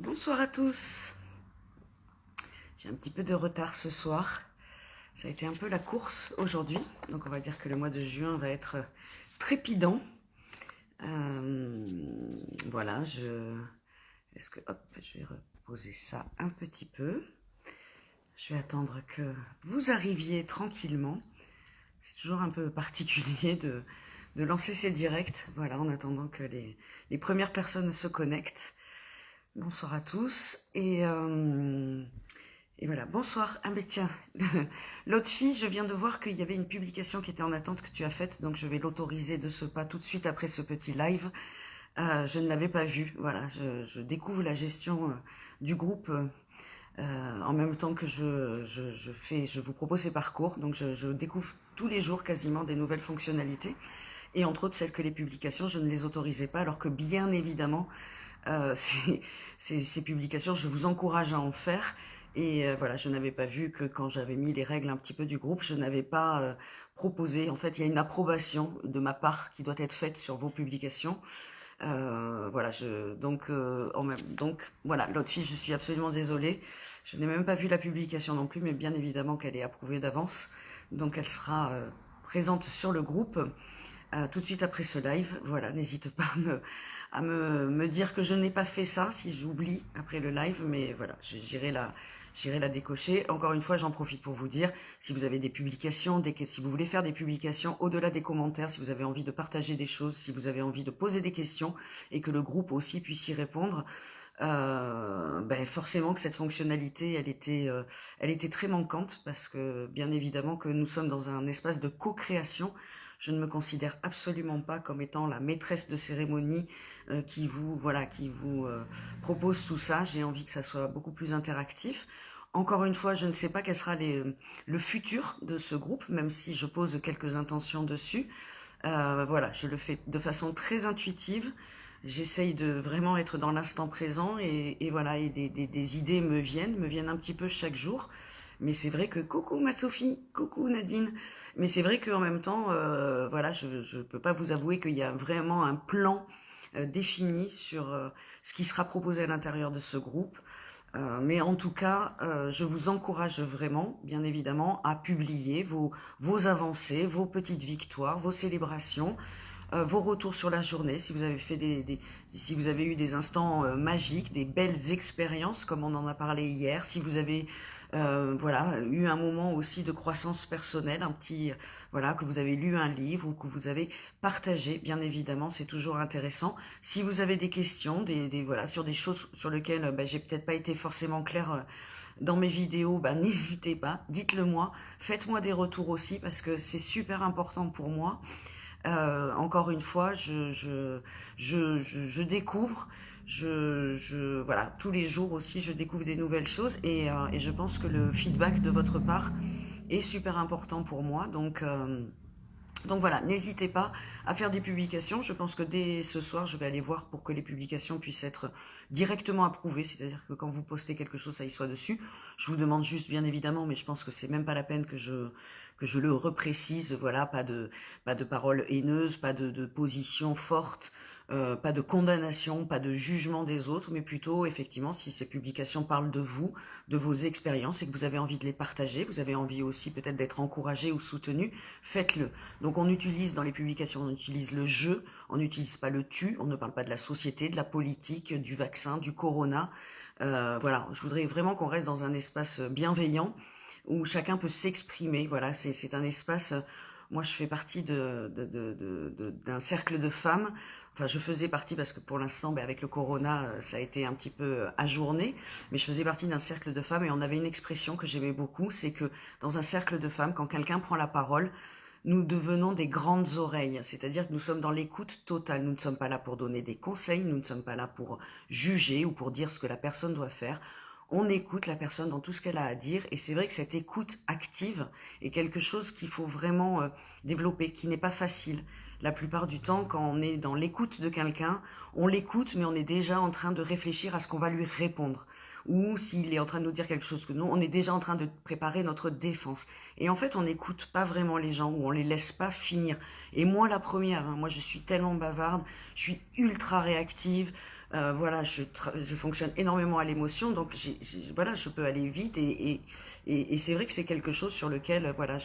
Bonsoir à tous. J'ai un petit peu de retard ce soir. Ça a été un peu la course aujourd'hui. Donc on va dire que le mois de juin va être trépidant. Voilà, Est-ce que... Hop, je vais reposer ça un petit peu. Je vais attendre que vous arriviez tranquillement. C'est toujours un peu particulier de lancer ces directs. Voilà, en attendant que les premières personnes se connectent. Bonsoir à tous. Et voilà, bonsoir. Ah mais tiens, l'autre fille, je viens de voir qu'il y avait une publication qui était en attente que tu as faite, donc je vais l'autoriser de ce pas tout de suite après ce petit live. Je ne l'avais pas vue, voilà, je découvre la gestion du groupe en même temps que je vous propose ces parcours, donc je découvre tous les jours quasiment des nouvelles fonctionnalités, et entre autres celles que les publications, je ne les autorisais pas, alors que bien évidemment, ces publications, je vous encourage à en faire. Et voilà, je n'avais pas vu que quand j'avais mis les règles un petit peu du groupe, je n'avais pas proposé. En fait, il y a une approbation de ma part qui doit être faite sur vos publications. Voilà, donc voilà, l'autre fille, je suis absolument désolée. Je n'ai même pas vu la publication non plus, mais bien évidemment qu'elle est approuvée d'avance. Donc elle sera présente sur le groupe tout de suite après ce live. Voilà, n'hésite pas à me dire que je n'ai pas fait ça si j'oublie après le live, mais voilà, j'irai la décocher. Encore une fois, j'en profite pour vous dire, si vous avez des publications, si vous voulez faire des publications au-delà des commentaires, si vous avez envie de partager des choses, si vous avez envie de poser des questions et que le groupe aussi puisse y répondre, ben forcément que cette fonctionnalité, elle était très manquante parce que bien évidemment que nous sommes dans un espace de co-création. Je ne me considère absolument pas comme étant la maîtresse de cérémonie qui vous propose tout ça. J'ai envie que ça soit beaucoup plus interactif. Encore une fois, je ne sais pas quel sera le futur de ce groupe, même si je pose quelques intentions dessus. Voilà, je le fais de façon très intuitive. J'essaye de vraiment être dans l'instant présent et voilà, et des idées me viennent un petit peu chaque jour. Mais c'est vrai que coucou ma Sophie, coucou Nadine. Mais c'est vrai qu'en même temps, voilà, je peux pas vous avouer qu'il y a vraiment un plan défini sur ce qui sera proposé à l'intérieur de ce groupe. Mais en tout cas, je vous encourage vraiment, bien évidemment, à publier vos avancées, vos petites victoires, vos célébrations, vos retours sur la journée, si vous avez fait si vous avez eu des instants magiques, des belles expériences, comme on en a parlé hier, si vous avez voilà, eu un moment aussi de croissance personnelle, voilà, que vous avez lu un livre ou que vous avez partagé, bien évidemment, c'est toujours intéressant. Si vous avez des questions, voilà, sur des choses sur lesquelles j'ai peut-être pas été forcément claire dans mes vidéos, n'hésitez pas, dites-le moi, faites-moi des retours aussi parce que c'est super important pour moi. Encore une fois, je découvre, voilà, tous les jours aussi, je découvre des nouvelles choses et je pense que le feedback de votre part est super important pour moi. Donc voilà, n'hésitez pas à faire des publications. Je pense que dès ce soir, je vais aller voir pour que les publications puissent être directement approuvées. C'est-à-dire que quand vous postez quelque chose, ça y soit dessus. Je vous demande juste, bien évidemment, mais je pense que c'est même pas la peine que je le reprécise. Voilà, pas de paroles haineuses, pas de position forte. Pas de condamnation, pas de jugement des autres, mais plutôt, effectivement, si ces publications parlent de vous, de vos expériences et que vous avez envie de les partager, vous avez envie aussi peut-être d'être encouragé ou soutenu, faites-le. Donc on utilise dans les publications, on utilise le je, on n'utilise pas le tu, on ne parle pas de la société, de la politique, du vaccin, du corona. Voilà, je voudrais vraiment qu'on reste dans un espace bienveillant où chacun peut s'exprimer. Voilà, c'est un espace... Moi, je fais partie d'un cercle de femmes. Enfin, je faisais partie parce que pour l'instant, avec le corona, ça a été un petit peu ajourné. Mais je faisais partie d'un cercle de femmes et on avait une expression que j'aimais beaucoup, c'est que dans un cercle de femmes, quand quelqu'un prend la parole, nous devenons des grandes oreilles. C'est-à-dire que nous sommes dans l'écoute totale. Nous ne sommes pas là pour donner des conseils, nous ne sommes pas là pour juger ou pour dire ce que la personne doit faire. On écoute la personne dans tout ce qu'elle a à dire et c'est vrai que cette écoute active est quelque chose qu'il faut vraiment développer, qui n'est pas facile. La plupart du temps, quand on est dans l'écoute de quelqu'un, on l'écoute mais on est déjà en train de réfléchir à ce qu'on va lui répondre. Ou s'il est en train de nous dire quelque chose que nous, on est déjà en train de préparer notre défense. Et en fait, on n'écoute pas vraiment les gens ou on les laisse pas finir. Et moi, la première, hein, moi je suis tellement bavarde, je suis ultra réactive, Voilà, je fonctionne énormément à l'émotion, donc voilà, je peux aller vite et c'est vrai que c'est quelque chose sur lequel, voilà,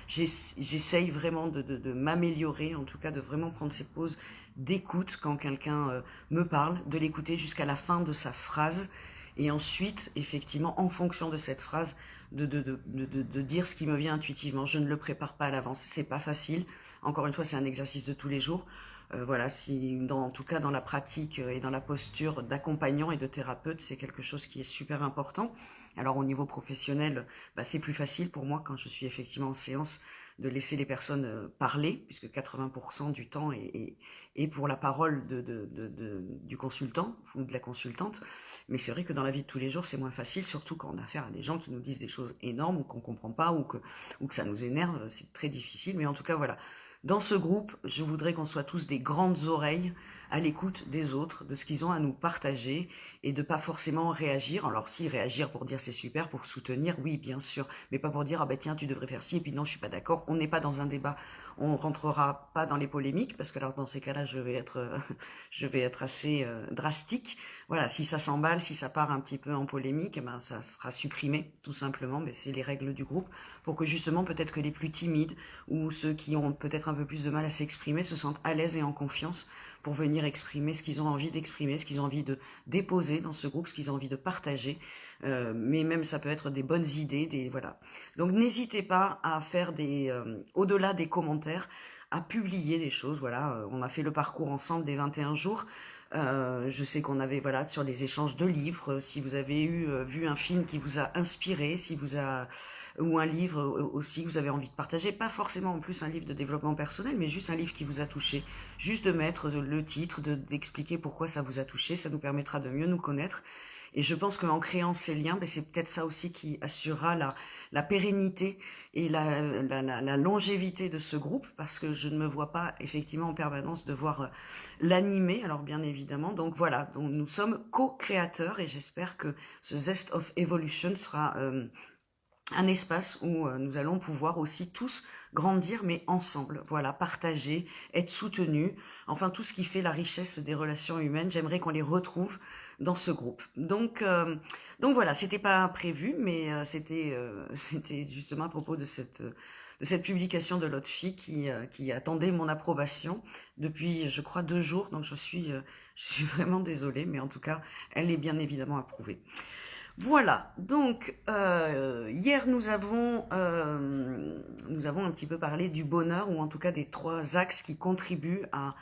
j'essaye vraiment de m'améliorer, en tout cas de vraiment prendre ces pauses d'écoute quand quelqu'un me parle, de l'écouter jusqu'à la fin de sa phrase et ensuite, effectivement, en fonction de cette phrase, de dire ce qui me vient intuitivement. Je ne le prépare pas à l'avance, c'est pas facile. Encore une fois, c'est un exercice de tous les jours. Voilà, si en tout cas dans la pratique et dans la posture d'accompagnant et de thérapeute, c'est quelque chose qui est super important. Alors au niveau professionnel, bah, c'est plus facile pour moi quand je suis effectivement en séance de laisser les personnes parler, puisque 80% du temps est pour la parole du consultant ou de la consultante. Mais c'est vrai que dans la vie de tous les jours, c'est moins facile, surtout quand on a affaire à des gens qui nous disent des choses énormes ou qu'on comprend pas ou que ça nous énerve. C'est très difficile. Mais en tout cas, voilà. Dans ce groupe, je voudrais qu'on soit tous des grandes oreilles à l'écoute des autres, de ce qu'ils ont à nous partager et de pas forcément réagir. Alors si réagir pour dire c'est super, pour soutenir, oui bien sûr, mais pas pour dire ah ben tiens tu devrais faire ci et puis non je suis pas d'accord. On n'est pas dans un débat, on rentrera pas dans les polémiques parce que alors dans ces cas-là je vais être assez drastique. Voilà, si ça s'emballe, si ça part un petit peu en polémique, eh ben ça sera supprimé tout simplement. Mais c'est les règles du groupe pour que justement peut-être que les plus timides ou ceux qui ont peut-être un peu plus de mal à s'exprimer se sentent à l'aise et en confiance pour venir exprimer ce qu'ils ont envie d'exprimer, ce qu'ils ont envie de déposer dans ce groupe, ce qu'ils ont envie de partager. Mais même ça peut être des bonnes idées, voilà. Donc n'hésitez pas à faire au-delà des commentaires, à publier des choses. Voilà, on a fait le parcours ensemble des 21 jours. Je sais qu'on avait voilà sur les échanges de livres, si vous avez vu un film qui vous a inspiré, ou un livre aussi que vous avez envie de partager, pas forcément en plus un livre de développement personnel, mais juste un livre qui vous a touché, juste de mettre le titre, d'expliquer pourquoi ça vous a touché, ça nous permettra de mieux nous connaître. Et je pense qu'en créant ces liens, ben c'est peut-être ça aussi qui assurera la pérennité et la longévité de ce groupe, parce que je ne me vois pas effectivement en permanence devoir l'animer, alors bien évidemment. Donc voilà, donc nous sommes co-créateurs et j'espère que ce Zest of Evolution sera un espace où nous allons pouvoir aussi tous grandir, mais ensemble. Voilà, partager, être soutenus. Enfin, tout ce qui fait la richesse des relations humaines, j'aimerais qu'on les retrouve dans ce groupe. Donc voilà, c'était pas prévu, mais c'était justement à propos de cette publication de l'autre fille qui attendait mon approbation depuis, je crois, 2 jours. Donc je suis vraiment désolée, mais en tout cas, elle est bien évidemment approuvée. Voilà, donc hier nous avons un petit peu parlé du bonheur, ou en tout cas des 3 axes qui contribuent à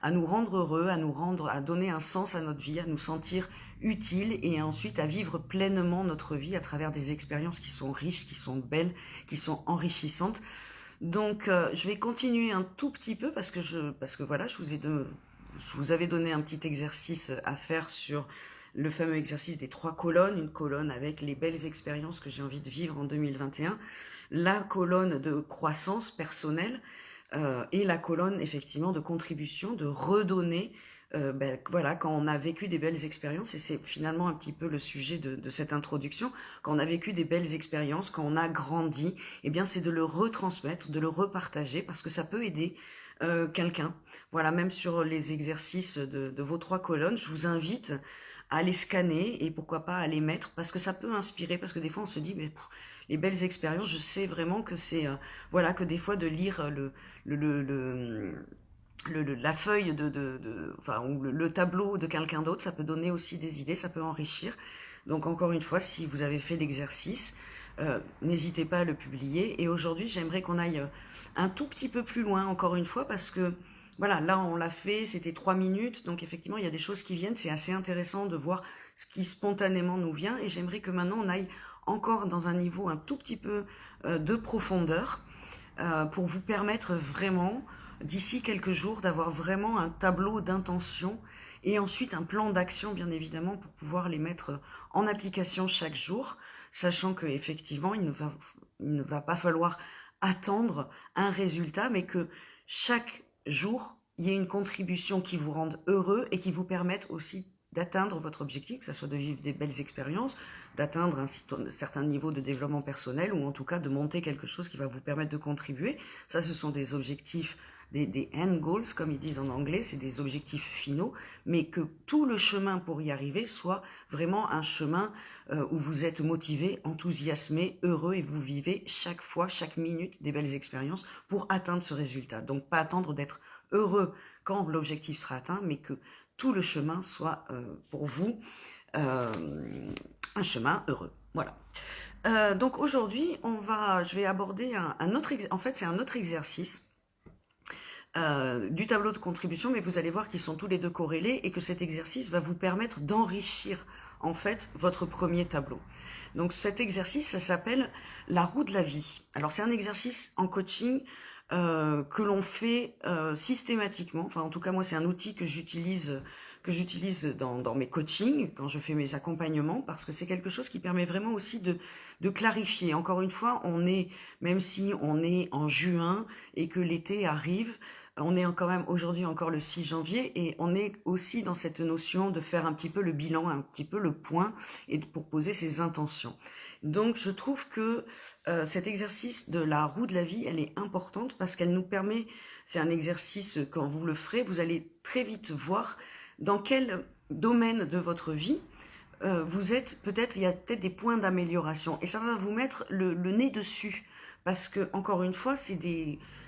nous rendre heureux, à donner un sens à notre vie, à nous sentir utiles et ensuite à vivre pleinement notre vie à travers des expériences qui sont riches, qui sont belles, qui sont enrichissantes. Donc je vais continuer un tout petit peu parce que voilà, je vous avais donné un petit exercice à faire sur le fameux exercice des 3 colonnes, une colonne avec les belles expériences que j'ai envie de vivre en 2021, la colonne de croissance personnelle et la colonne effectivement de contribution, de redonner, voilà, quand on a vécu des belles expériences, et c'est finalement un petit peu le sujet de cette introduction, quand on a vécu des belles expériences, quand on a grandi, eh bien c'est de le retransmettre, de le repartager, parce que ça peut aider quelqu'un. Voilà, même sur les exercices de vos 3 colonnes, je vous invite à les scanner et pourquoi pas à les mettre, parce que ça peut inspirer, parce que des fois on se dit mais les belles expériences, je sais vraiment que c'est voilà, que des fois de lire la feuille enfin, ou le tableau de quelqu'un d'autre, ça peut donner aussi des idées, ça peut enrichir. Donc encore une fois, si vous avez fait l'exercice, n'hésitez pas à le publier. Et aujourd'hui, j'aimerais qu'on aille un tout petit peu plus loin, encore une fois, parce que voilà, là on l'a fait, c'était 3 minutes, donc effectivement il y a des choses qui viennent, c'est assez intéressant de voir ce qui spontanément nous vient, et j'aimerais que maintenant on aille encore dans un niveau un tout petit peu de profondeur, pour vous permettre vraiment, d'ici quelques jours, d'avoir vraiment un tableau d'intention, et ensuite un plan d'action bien évidemment, pour pouvoir les mettre en application chaque jour, sachant que effectivement il ne va pas falloir attendre un résultat, mais que chaque jour, il y ait une contribution qui vous rende heureux et qui vous permette aussi d'atteindre votre objectif, que ce soit de vivre des belles expériences, d'atteindre un certain niveau de développement personnel, ou en tout cas de monter quelque chose qui va vous permettre de contribuer. Ça, ce sont des objectifs des end goals, comme ils disent en anglais, c'est des objectifs finaux, mais que tout le chemin pour y arriver soit vraiment un chemin où vous êtes motivé, enthousiasmé, heureux et vous vivez chaque fois, chaque minute des belles expériences pour atteindre ce résultat. Donc pas attendre d'être heureux quand l'objectif sera atteint, mais que tout le chemin soit pour vous un chemin heureux. Voilà. Donc aujourd'hui, je vais aborder un autre exercice du tableau de contribution, mais vous allez voir qu'ils sont tous les deux corrélés et que cet exercice va vous permettre d'enrichir en fait votre premier tableau. Donc cet exercice, ça s'appelle la roue de la vie. Alors c'est un exercice en coaching que l'on fait systématiquement. Enfin en tout cas moi c'est un outil que j'utilise dans mes coachings, quand je fais mes accompagnements, parce que c'est quelque chose qui permet vraiment aussi de clarifier. Encore une fois, même si on est en juin et que l'été arrive, on est quand même aujourd'hui encore le 6 janvier et on est aussi dans cette notion de faire un petit peu le bilan, un petit peu le point et pour poser ses intentions. Donc je trouve que cet exercice de la roue de la vie, elle est importante parce qu'elle nous permet, c'est un exercice, quand vous le ferez, vous allez très vite voir dans quel domaine de votre vie vous êtes, il y a peut-être des points d'amélioration et ça va vous mettre le nez dessus parce que encore une fois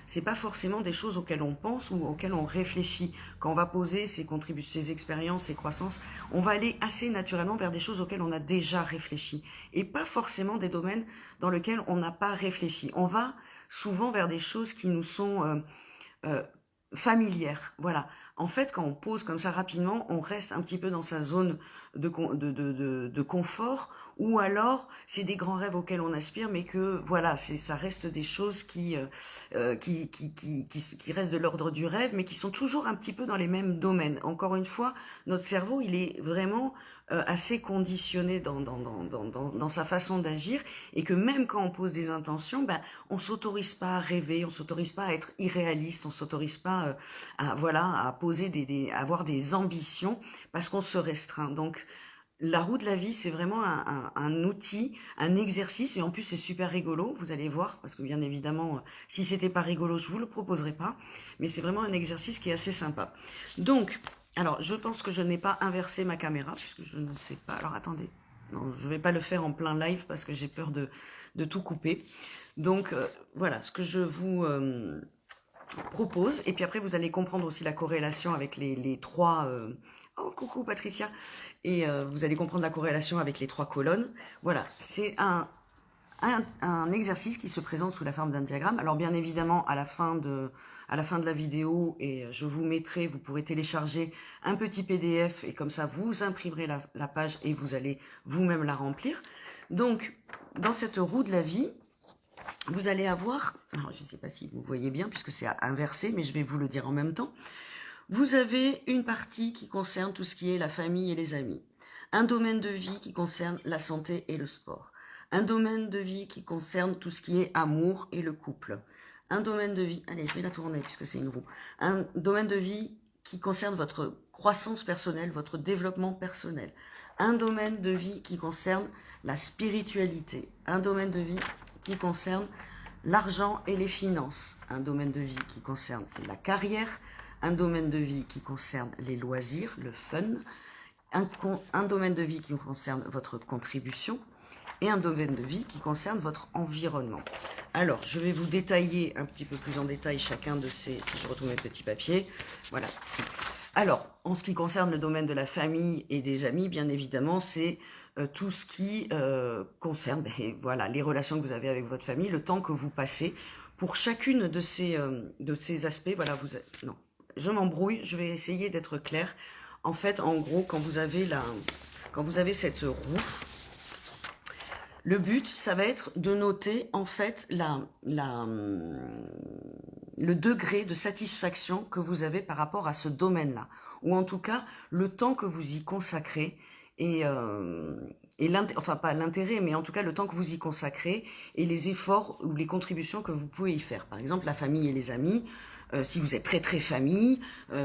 c'est pas forcément des choses auxquelles on pense ou auxquelles on réfléchit. Quand on va poser ses expériences, ses croissances, on va aller assez naturellement vers des choses auxquelles on a déjà réfléchi et pas forcément des domaines dans lesquels on n'a pas réfléchi. On va souvent vers des choses qui nous sont familières. Voilà. En fait, quand on pose comme ça rapidement, on reste un petit peu dans sa zone de confort, ou alors c'est des grands rêves auxquels on aspire, mais que voilà, ça reste des choses qui restent de l'ordre du rêve, mais qui sont toujours un petit peu dans les mêmes domaines. Encore une fois, notre cerveau, il est vraiment assez conditionné dans sa façon d'agir, et que même quand on pose des intentions, on s'autorise pas à rêver, on s'autorise pas à être irréaliste, on s'autorise pas à poser à avoir des ambitions parce qu'on se restreint. Donc la roue de la vie, c'est vraiment un outil, un exercice, et en plus c'est super rigolo, vous allez voir, parce que bien évidemment, si c'était pas rigolo, je vous le proposerai pas, mais c'est vraiment un exercice qui est assez sympa. Donc, alors je pense que je n'ai pas inversé ma caméra, puisque je ne sais pas, alors attendez, non, je vais pas le faire en plein live, parce que j'ai peur de tout couper. Donc voilà, ce que je vous propose, et puis après vous allez comprendre aussi la corrélation avec les trois... Oh, coucou Patricia. Et vous allez comprendre la corrélation avec les trois colonnes. Voilà, c'est un exercice qui se présente sous la forme d'un diagramme. Alors bien évidemment, à la fin de la vidéo, et je vous mettrai, vous pourrez télécharger un petit PDF, et comme ça, vous imprimerez la page et vous allez vous-même la remplir. Donc, dans cette roue de la vie, vous allez avoir, alors je ne sais pas si vous voyez bien, puisque c'est inversé, mais je vais vous le dire en même temps. Vous avez une partie qui concerne tout ce qui est la famille et les amis. Un domaine de vie qui concerne la santé et le sport. Un domaine de vie qui concerne tout ce qui est amour et le couple. Un domaine de vie, allez, je vais la tourner puisque c'est une roue. Un domaine de vie qui concerne votre croissance personnelle, votre développement personnel. Un domaine de vie qui concerne la spiritualité. Un domaine de vie qui concerne l'argent et les finances. Un domaine de vie qui concerne la carrière. Un domaine de vie qui concerne les loisirs, le fun, un domaine de vie qui concerne votre contribution et un domaine de vie qui concerne votre environnement. Alors, je vais vous détailler un petit peu plus en détail chacun de ces, si je retrouve mes petits papiers, voilà, si. Alors, en ce qui concerne le domaine de la famille et des amis, bien évidemment, c'est tout ce qui concerne voilà, les relations que vous avez avec votre famille, le temps que vous passez. Pour chacune de ces aspects, voilà, non. Je m'embrouille, je vais essayer d'être claire. En fait, en gros, quand vous avez cette roue, le but, ça va être de noter, en fait, le degré de satisfaction que vous avez par rapport à ce domaine-là. Ou en tout cas, le temps que vous y consacrez enfin pas l'intérêt, mais en tout cas le temps que vous y consacrez et les efforts ou les contributions que vous pouvez y faire. Par exemple, la famille et les amis, Si vous êtes très très famille,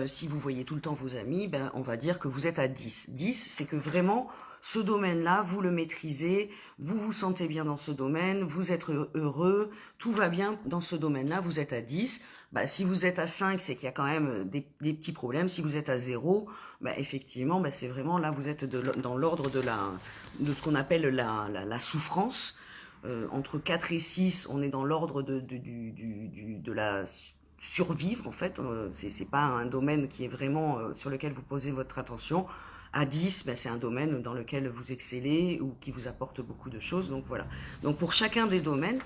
si vous voyez tout le temps vos amis, ben, on va dire que vous êtes à 10. 10, c'est que vraiment, ce domaine-là, vous le maîtrisez, vous vous sentez bien dans ce domaine, vous êtes heureux, tout va bien dans ce domaine-là, vous êtes à 10. Bah, si vous êtes à 5, c'est qu'il y a quand même des petits problèmes. Si vous êtes à 0, bah, effectivement, bah, c'est vraiment là, vous êtes dans l'ordre de ce qu'on appelle la souffrance. Entre 4 et 6, on est dans l'ordre de la survivre, en fait. C'est pas un domaine qui est vraiment sur lequel vous posez votre attention. À 10, ben, c'est un domaine dans lequel vous excellez ou qui vous apporte beaucoup de choses. Donc voilà. Donc pour chacun des domaines,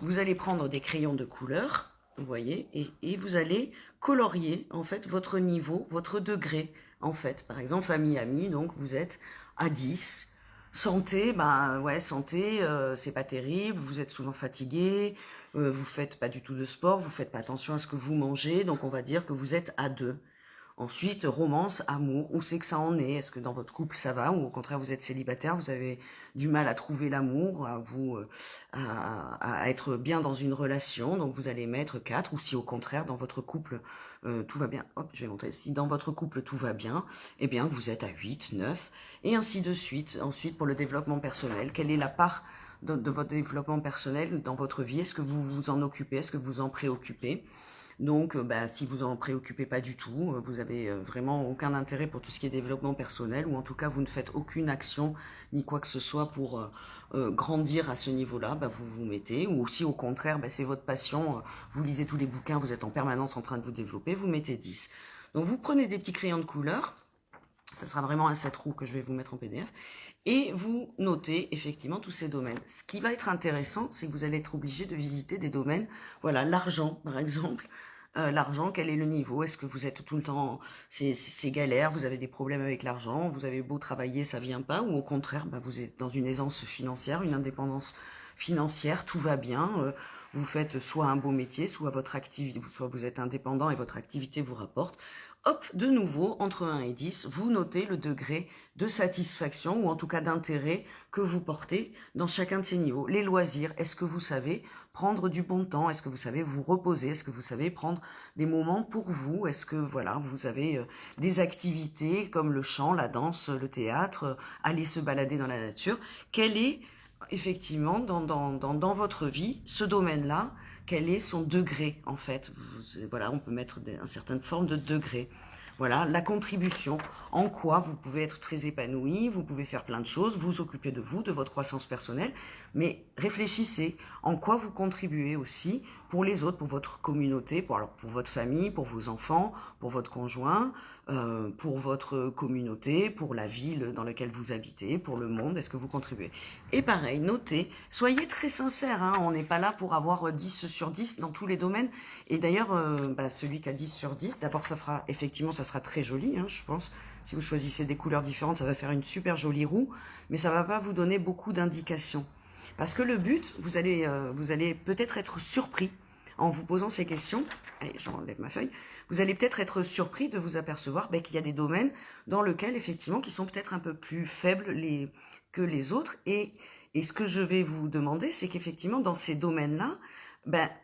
vous allez prendre des crayons de couleur, vous voyez, et vous allez colorier en fait votre niveau, votre degré. En fait, par exemple, famille, amis, donc vous êtes à 10. Santé, ben ouais, santé, c'est pas terrible, vous êtes souvent fatigué, vous faites pas du tout de sport, vous faites pas attention à ce que vous mangez, donc on va dire que vous êtes à 2. Ensuite, romance, amour, où c'est que ça en est? Est-ce que dans votre couple ça va? Ou au contraire vous êtes célibataire, vous avez du mal à trouver l'amour, à être bien dans une relation, donc vous allez mettre 4. Ou si au contraire dans votre couple tout va bien, hop, je vais montrer, si dans votre couple tout va bien, eh bien vous êtes à 8, 9, et ainsi de suite. Ensuite, pour le développement personnel, quelle est la part de votre développement personnel dans votre vie? Est-ce que vous vous en occupez? Est-ce que vous en préoccupez? Donc, bah, si vous en préoccupez pas du tout, vous avez vraiment aucun intérêt pour tout ce qui est développement personnel, ou en tout cas vous ne faites aucune action ni quoi que ce soit pour grandir à ce niveau-là, bah, vous vous mettez. Ou si au contraire, bah, c'est votre passion, vous lisez tous les bouquins, vous êtes en permanence en train de vous développer, vous mettez 10. Donc vous prenez des petits crayons de couleur, ça sera vraiment un 7 roues que je vais vous mettre en PDF, et vous notez effectivement tous ces domaines. Ce qui va être intéressant, c'est que vous allez être obligé de visiter des domaines, voilà, l'argent par exemple. L'argent, quel est le niveau? Est-ce que vous êtes tout le temps, c'est galère, vous avez des problèmes avec l'argent, vous avez beau travailler, ça vient pas, ou au contraire, bah, vous êtes dans une aisance financière, une indépendance financière, tout va bien, vous faites soit un beau métier, soit votre activité, soit vous êtes indépendant et votre activité vous rapporte. Hop, de nouveau, entre 1 et 10, vous notez le degré de satisfaction ou en tout cas d'intérêt que vous portez dans chacun de ces niveaux. Les loisirs, est-ce que vous savez prendre du bon temps? Est-ce que vous savez vous reposer? Est-ce que vous savez prendre des moments pour vous? Est-ce que voilà, vous avez des activités comme le chant, la danse, le théâtre, aller se balader dans la nature? Quel est effectivement dans votre vie ce domaine-là? Quel est son degré en fait? Voilà, on peut mettre une certaine forme de degré. Voilà, la contribution, en quoi vous pouvez être très épanoui, vous pouvez faire plein de choses, vous occuper de vous, de votre croissance personnelle, mais réfléchissez en quoi vous contribuez aussi pour les autres, pour votre communauté, pour votre famille, pour vos enfants, pour votre conjoint, pour votre communauté, pour la ville dans laquelle vous habitez, pour le monde, est-ce que vous contribuez? Et pareil, notez, soyez très sincères, hein, on n'est pas là pour avoir 10 sur 10 dans tous les domaines. Et d'ailleurs, bah, celui qui a 10 sur 10, d'abord ça fera, effectivement, ça sera très joli, hein, je pense. Si vous choisissez des couleurs différentes, ça va faire une super jolie roue, mais ça va pas vous donner beaucoup d'indications. Parce que le but, vous allez peut-être être surpris en vous posant ces questions. Allez, j'enlève ma feuille. Vous allez peut-être être surpris de vous apercevoir qu'il y a des domaines dans lesquels, effectivement, qui sont peut-être un peu plus faibles que les autres. Et ce que je vais vous demander, c'est qu'effectivement, dans ces domaines-là,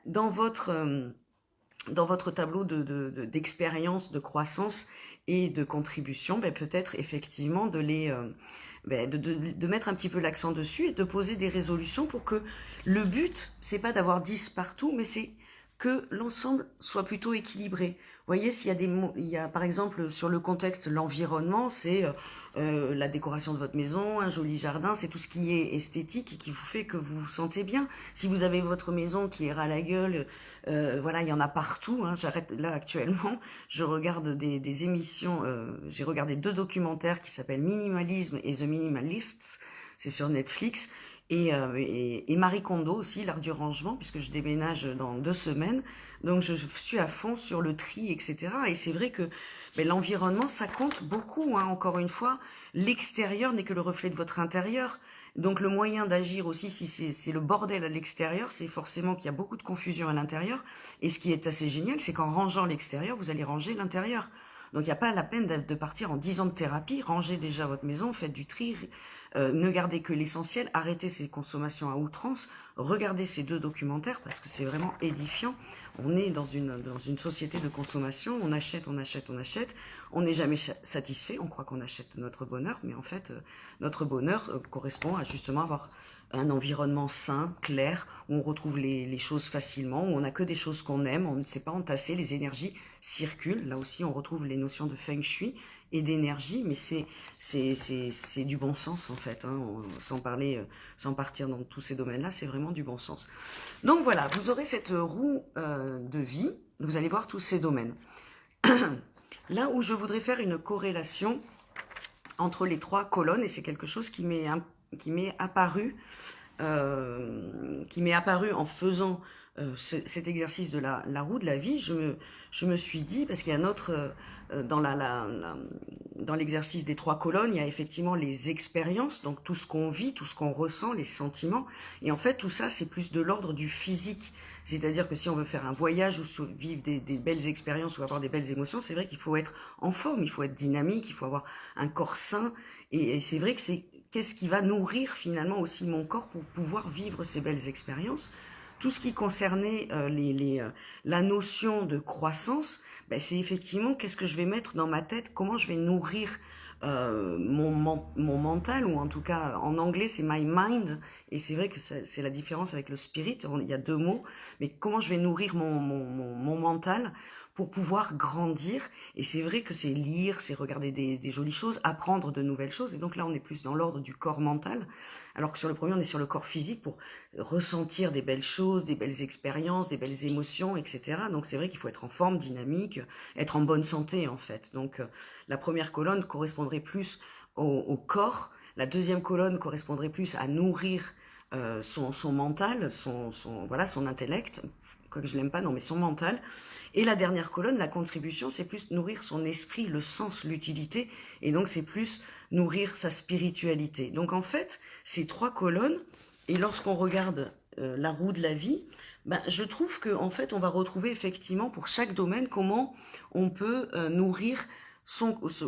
dans votre tableau d'expérience, de croissance et de contribution, peut-être effectivement de mettre un petit peu l'accent dessus et de poser des résolutions pour que le but, c'est pas d'avoir 10 partout, mais c'est que l'ensemble soit plutôt équilibré. Vous voyez, il y a par exemple sur le contexte, l'environnement, c'est la décoration de votre maison, un joli jardin, c'est tout ce qui est esthétique et qui vous fait que vous vous sentez bien. Si vous avez votre maison qui est ras la gueule, voilà, il y en a partout. Hein. J'arrête là actuellement, je regarde des émissions, j'ai regardé 2 documentaires qui s'appellent Minimalisme et The Minimalists, c'est sur Netflix. Et Marie Kondo aussi, l'art du rangement, puisque je déménage dans 2 semaines. Donc je suis à fond sur le tri, etc. Et c'est vrai que l'environnement, ça compte beaucoup. Hein. Encore une fois, l'extérieur n'est que le reflet de votre intérieur. Donc le moyen d'agir aussi, si c'est le bordel à l'extérieur, c'est forcément qu'il y a beaucoup de confusion à l'intérieur. Et ce qui est assez génial, c'est qu'en rangeant l'extérieur, vous allez ranger l'intérieur. Donc, il n'y a pas la peine de partir en 10 ans de thérapie. Rangez déjà votre maison, faites du tri, ne gardez que l'essentiel, arrêtez ces consommations à outrance, regardez ces 2 documentaires parce que c'est vraiment édifiant. On est dans une société de consommation, on achète, on achète, on achète, on n'est jamais satisfait, on croit qu'on achète notre bonheur, mais en fait, notre bonheur correspond à justement avoir un environnement sain, clair, où on retrouve les choses facilement, où on n'a que des choses qu'on aime, on ne sait pas entasser, les énergies circulent. Là aussi, on retrouve les notions de feng shui et d'énergie, mais c'est du bon sens en fait, hein, sans parler, sans partir dans tous ces domaines-là, c'est vraiment du bon sens. Donc voilà, vous aurez cette roue de vie, vous allez voir tous ces domaines. Là où je voudrais faire une corrélation entre les 3 colonnes, et c'est quelque chose qui m'est apparu en faisant cet exercice de la roue de la vie. Je me suis dit, parce qu'il y a un autre, dans l'exercice des 3 colonnes, il y a effectivement les expériences, donc tout ce qu'on vit, tout ce qu'on ressent, les sentiments, et en fait tout ça c'est plus de l'ordre du physique. C'est-à-dire que si on veut faire un voyage ou vivre des belles expériences ou avoir des belles émotions, c'est vrai qu'il faut être en forme, il faut être dynamique, il faut avoir un corps sain, et c'est vrai que c'est qu'est-ce qui va nourrir finalement aussi mon corps pour pouvoir vivre ces belles expériences. Tout ce qui concernait la notion de croissance, ben c'est effectivement qu'est-ce que je vais mettre dans ma tête, comment je vais nourrir mon mental, ou en tout cas en anglais c'est my mind, et c'est vrai que c'est la différence avec le spirit, il y a 2 mots, mais comment je vais nourrir mon mental pour pouvoir grandir. Et c'est vrai que c'est lire, c'est regarder des jolies choses, apprendre de nouvelles choses, et donc là on est plus dans l'ordre du corps mental, alors que sur le premier on est sur le corps physique pour ressentir des belles choses, des belles expériences, des belles émotions, etc. Donc c'est vrai qu'il faut être en forme, dynamique, être en bonne santé en fait. Donc la première colonne correspondrait plus au corps, la deuxième colonne correspondrait plus à nourrir son mental, voilà, son intellect, quoique je l'aime pas, non, mais son mental. Et la dernière colonne, la contribution, c'est plus nourrir son esprit, le sens, l'utilité, et donc c'est plus nourrir sa spiritualité. Donc en fait, ces 3 colonnes, et lorsqu'on regarde la roue de la vie, ben, je trouve qu'en fait, on va retrouver effectivement pour chaque domaine comment on peut nourrir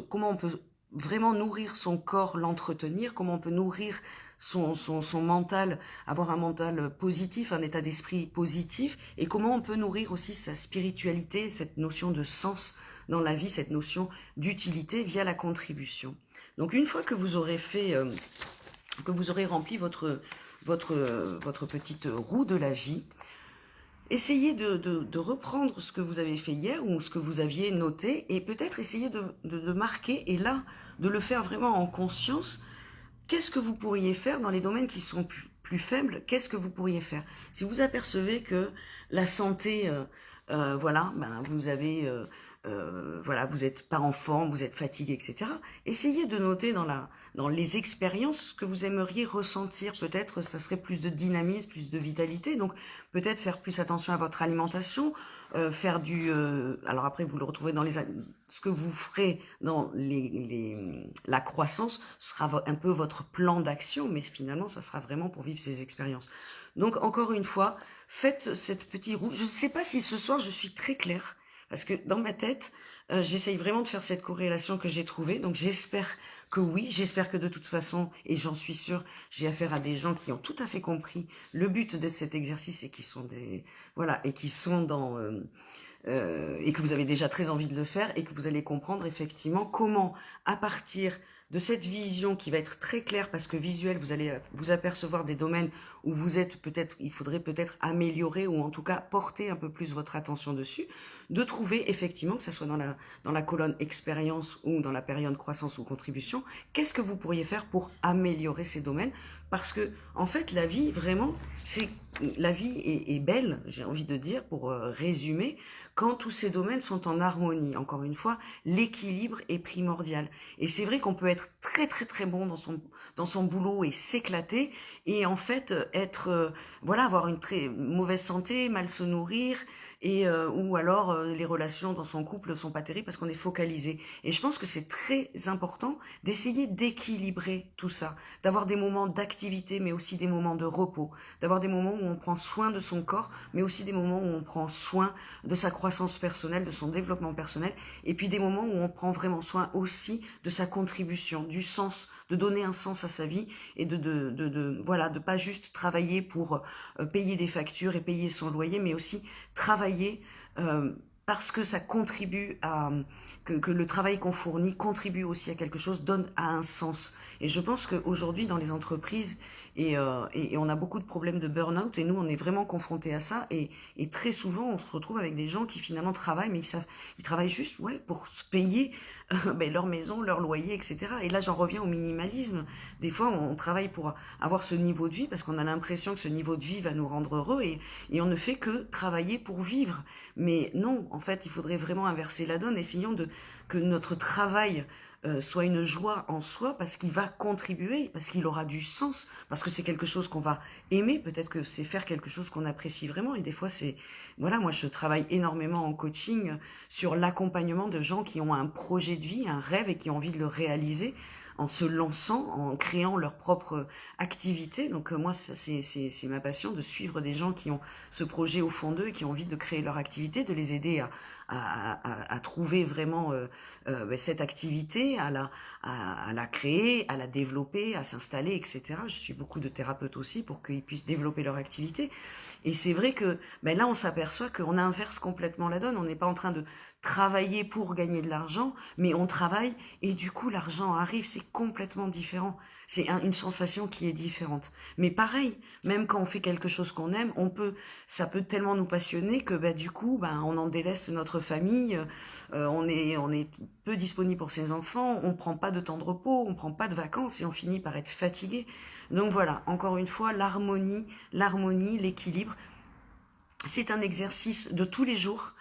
comment on peut vraiment nourrir son corps, l'entretenir, comment on peut nourrir son mental, avoir un mental positif, un état d'esprit positif, et comment on peut nourrir aussi sa spiritualité, cette notion de sens dans la vie, cette notion d'utilité via la contribution. Donc une fois que vous aurez fait, que vous aurez rempli votre petite roue de la vie, essayez de reprendre ce que vous avez fait hier ou ce que vous aviez noté, et peut-être essayer de marquer, et là, de le faire vraiment en conscience. Qu'est-ce que vous pourriez faire dans les domaines qui sont plus faibles? Qu'est-ce que vous pourriez faire? Si vous apercevez que la santé, voilà, ben vous avez, voilà, vous n'êtes pas en forme, vous êtes fatigué, etc. Essayez de noter dans les expériences ce que vous aimeriez ressentir. Peut-être ça serait plus de dynamisme, plus de vitalité. Donc peut-être faire plus attention à votre alimentation, faire alors après vous le retrouvez dans ce que vous ferez dans la croissance sera un peu votre plan d'action, mais finalement ça sera vraiment pour vivre ces expériences. Donc encore une fois, faites cette petite roue. Je ne sais pas si ce soir je suis très claire, parce que dans ma tête, j'essaye vraiment de faire cette corrélation que j'ai trouvée. Donc j'espère que oui, j'espère que de toute façon, et j'en suis sûre, j'ai affaire à des gens qui ont tout à fait compris le but de cet exercice, et qui sont voilà, et qui sont dans et que vous avez déjà très envie de le faire, et que vous allez comprendre effectivement comment, à partir de cette vision qui va être très claire, parce que visuel, vous allez vous apercevoir des domaines où vous êtes peut-être, il faudrait peut-être améliorer, ou en tout cas porter un peu plus votre attention dessus, de trouver effectivement, que ce soit dans la colonne expérience ou dans la période croissance ou contribution, qu'est-ce que vous pourriez faire pour améliorer ces domaines. Parce que en fait, la vie, vraiment, la vie est belle, j'ai envie de dire, pour résumer, quand tous ces domaines sont en harmonie. Encore une fois, l'équilibre est primordial. Et c'est vrai qu'on peut être très très très bon dans son boulot et s'éclater, et en fait voilà, avoir une très mauvaise santé, mal se nourrir, et ou alors les relations dans son couple sont pas terribles parce qu'on est focalisé. Et je pense que c'est très important d'essayer d'équilibrer tout ça, d'avoir des moments d'activité d'activité, mais aussi des moments de repos, d'avoir des moments où on prend soin de son corps, mais aussi des moments où on prend soin de sa croissance personnelle, de son développement personnel, et puis des moments où on prend vraiment soin aussi de sa contribution, du sens, de donner un sens à sa vie, et voilà, de pas juste travailler pour payer des factures et payer son loyer, mais aussi travailler parce que ça contribue à que le travail qu'on fournit contribue aussi à quelque chose, donne à un sens. Et je pense qu'aujourd'hui dans les entreprises et on a beaucoup de problèmes de burn-out et nous on est vraiment confrontés à ça et très souvent on se retrouve avec des gens qui finalement travaillent mais ils travaillent juste pour se payer leur maison, leur loyer, etc. Et là j'en reviens au minimalisme. Des fois on travaille pour avoir ce niveau de vie parce qu'on a l'impression que ce niveau de vie va nous rendre heureux et on ne fait que travailler pour vivre. Mais non, en fait, il faudrait vraiment inverser la donne. Essayons que notre travail soit une joie en soi parce qu'il va contribuer, parce qu'il aura du sens, parce que c'est quelque chose qu'on va aimer. Peut-être que c'est faire quelque chose qu'on apprécie vraiment. Et des fois, voilà, moi je travaille énormément en coaching sur l'accompagnement de gens qui ont un projet de vie, un rêve et qui ont envie de le réaliser en se lançant, en créant leur propre activité. Donc moi, c'est ma passion de suivre des gens qui ont ce projet au fond d'eux et qui ont envie de créer leur activité, de les aider à trouver vraiment cette activité, à la créer, à la développer, à s'installer, etc. Je suis beaucoup de thérapeutes aussi pour qu'ils puissent développer leur activité. Et c'est vrai que là, on s'aperçoit qu'on inverse complètement la donne. On n'est pas en train de travailler pour gagner de l'argent, mais on travaille et du coup l'argent arrive, c'est complètement différent. C'est une sensation qui est différente. Mais pareil, même quand on fait quelque chose qu'on aime, ça peut tellement nous passionner que du coup, on en délaisse notre famille, on est peu disponible pour ses enfants, on prend pas de temps de repos, on prend pas de vacances et on finit par être fatigué. Donc voilà, encore une fois, l'harmonie, l'équilibre, c'est un exercice de tous les jours.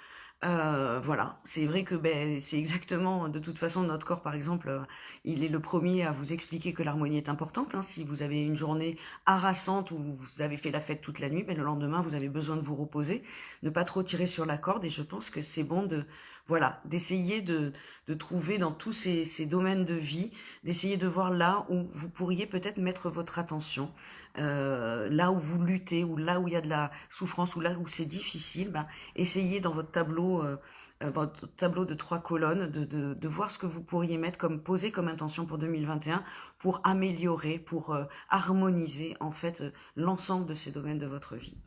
Voilà, c'est vrai que c'est exactement, de toute façon, notre corps, par exemple, il est le premier à vous expliquer que l'harmonie est importante. Hein. Si vous avez une journée harassante où vous avez fait la fête toute la nuit, le lendemain, vous avez besoin de vous reposer, ne pas trop tirer sur la corde. Et je pense que c'est bon d'essayer de trouver dans tous ces domaines de vie, d'essayer de voir là où vous pourriez peut-être mettre votre attention, là où vous luttez, ou là où il y a de la souffrance, ou là où c'est difficile, essayez dans votre tableau de 3 colonnes de voir ce que vous pourriez poser comme intention pour 2021 pour améliorer, pour harmoniser en fait l'ensemble de ces domaines de votre vie.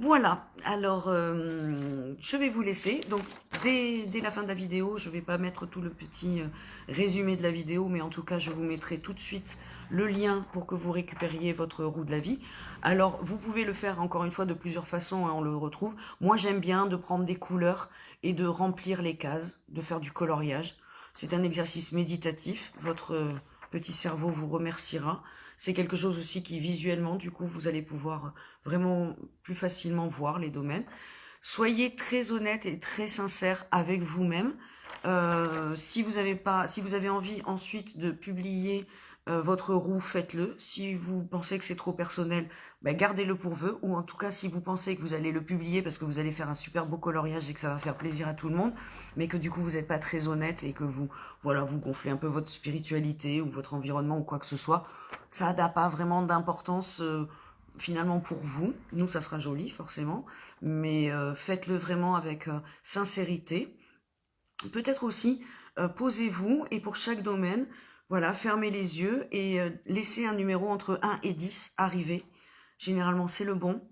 Voilà, alors je vais vous laisser. Donc dès la fin de la vidéo, je ne vais pas mettre tout le petit résumé de la vidéo, mais en tout cas je vous mettrai tout de suite le lien pour que vous récupériez votre roue de la vie. Alors vous pouvez le faire encore une fois de plusieurs façons, hein, on le retrouve. Moi j'aime bien de prendre des couleurs et de remplir les cases, de faire du coloriage. C'est un exercice méditatif, votre petit cerveau vous remerciera. C'est quelque chose aussi qui visuellement, du coup, vous allez pouvoir vraiment plus facilement voir les domaines. Soyez très honnête et très sincère avec vous-même. Si vous avez envie ensuite de publier votre roue, faites-le. Si vous pensez que c'est trop personnel, gardez-le pour vous. Ou en tout cas, si vous pensez que vous allez le publier parce que vous allez faire un super beau coloriage et que ça va faire plaisir à tout le monde, mais que du coup vous n'êtes pas très honnête et que vous gonflez un peu votre spiritualité ou votre environnement ou quoi que ce soit, ça n'a pas vraiment d'importance finalement pour vous. Nous, ça sera joli forcément, mais faites-le vraiment avec sincérité. Peut-être aussi, posez-vous et pour chaque domaine, voilà, fermez les yeux et laissez un numéro entre 1 et 10 arriver. Généralement, c'est le bon.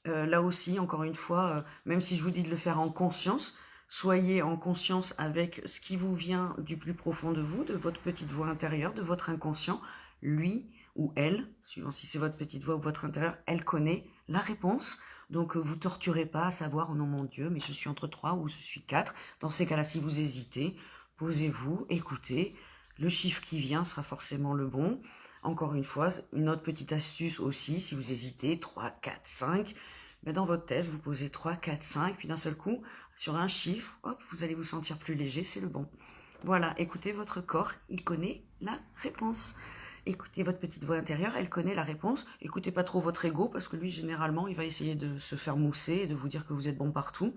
Là aussi, encore une fois, même si je vous dis de le faire en conscience, soyez en conscience avec ce qui vous vient du plus profond de vous, de votre petite voix intérieure, de votre inconscient. Lui ou elle, suivant si c'est votre petite voix ou votre intérieur, elle connaît la réponse. Donc, vous torturez pas à savoir, oh non mon Dieu, mais je suis entre 3 ou je suis 4. Dans ces cas-là, si vous hésitez, posez-vous, écoutez. Le chiffre qui vient sera forcément le bon. Encore une fois, une autre petite astuce aussi, si vous hésitez, 3, 4, 5, dans votre tête, vous posez 3, 4, 5, puis d'un seul coup, sur un chiffre, hop, vous allez vous sentir plus léger, c'est le bon. Voilà, écoutez votre corps, il connaît la réponse. Écoutez votre petite voix intérieure, elle connaît la réponse. Écoutez pas trop votre ego, parce que lui, généralement, il va essayer de se faire mousser et de vous dire que vous êtes bon partout.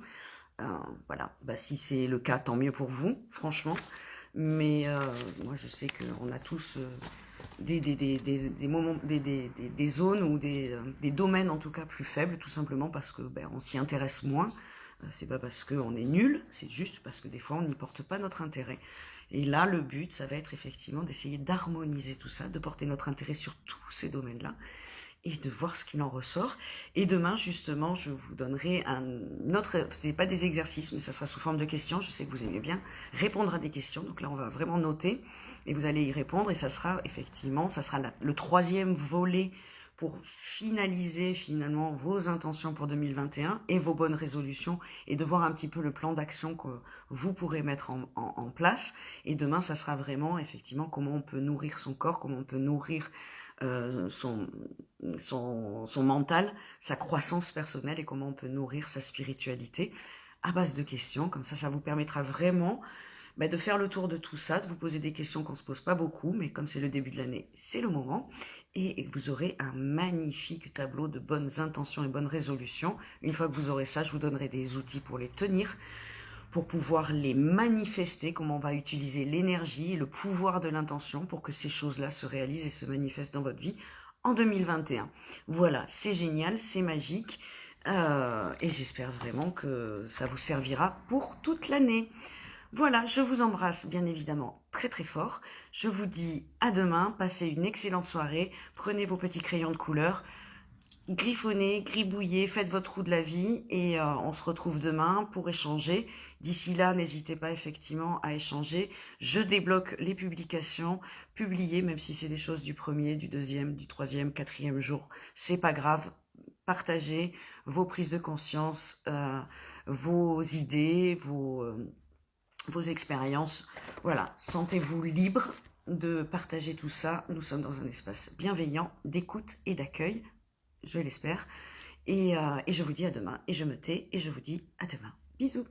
Voilà, si c'est le cas, tant mieux pour vous, franchement. Mais moi, je sais qu'on a tous des moments, des zones ou des domaines en tout cas plus faibles, tout simplement parce que on s'y intéresse moins. C'est pas parce qu'on est nul, c'est juste parce que des fois on n'y porte pas notre intérêt. Et là, le but, ça va être effectivement d'essayer d'harmoniser tout ça, de porter notre intérêt sur tous ces domaines-là et de voir ce qu'il en ressort. Et demain, justement, je vous donnerai un autre, c'est pas des exercices, mais ça sera sous forme de questions. Je sais que vous aimez bien répondre à des questions. Donc là, on va vraiment noter et vous allez y répondre. Et ça sera effectivement, ça sera le troisième volet pour finaliser finalement vos intentions pour 2021 et vos bonnes résolutions et de voir un petit peu le plan d'action que vous pourrez mettre en place. Et demain, ça sera vraiment effectivement comment on peut nourrir son corps, comment on peut nourrir son mental, sa croissance personnelle et comment on peut nourrir sa spiritualité à base de questions. Comme ça vous permettra vraiment de faire le tour de tout ça, de vous poser des questions qu'on ne se pose pas beaucoup, mais comme c'est le début de l'année, c'est le moment. Et vous aurez un magnifique tableau de bonnes intentions et bonnes résolutions. Une fois que vous aurez ça, je vous donnerai des outils pour les tenir, pour pouvoir les manifester, comment on va utiliser l'énergie, le pouvoir de l'intention pour que ces choses-là se réalisent et se manifestent dans votre vie en 2021. Voilà, c'est génial, c'est magique. Et j'espère vraiment que ça vous servira pour toute l'année. Voilà, je vous embrasse bien évidemment très très fort. Je vous dis à demain, passez une excellente soirée, prenez vos petits crayons de couleur, griffonnez, gribouillez, faites votre roue de la vie et on se retrouve demain pour échanger. D'ici là, n'hésitez pas effectivement à échanger. Je débloque les publications, publiez, même si c'est des choses du premier, du deuxième, du troisième, quatrième jour. C'est pas grave. Partagez vos prises de conscience, vos idées, vos expériences. Voilà, sentez-vous libre de partager tout ça. Nous sommes dans un espace bienveillant d'écoute et d'accueil, je l'espère. Et je vous dis à demain. Et je me tais et je vous dis à demain. Bisous.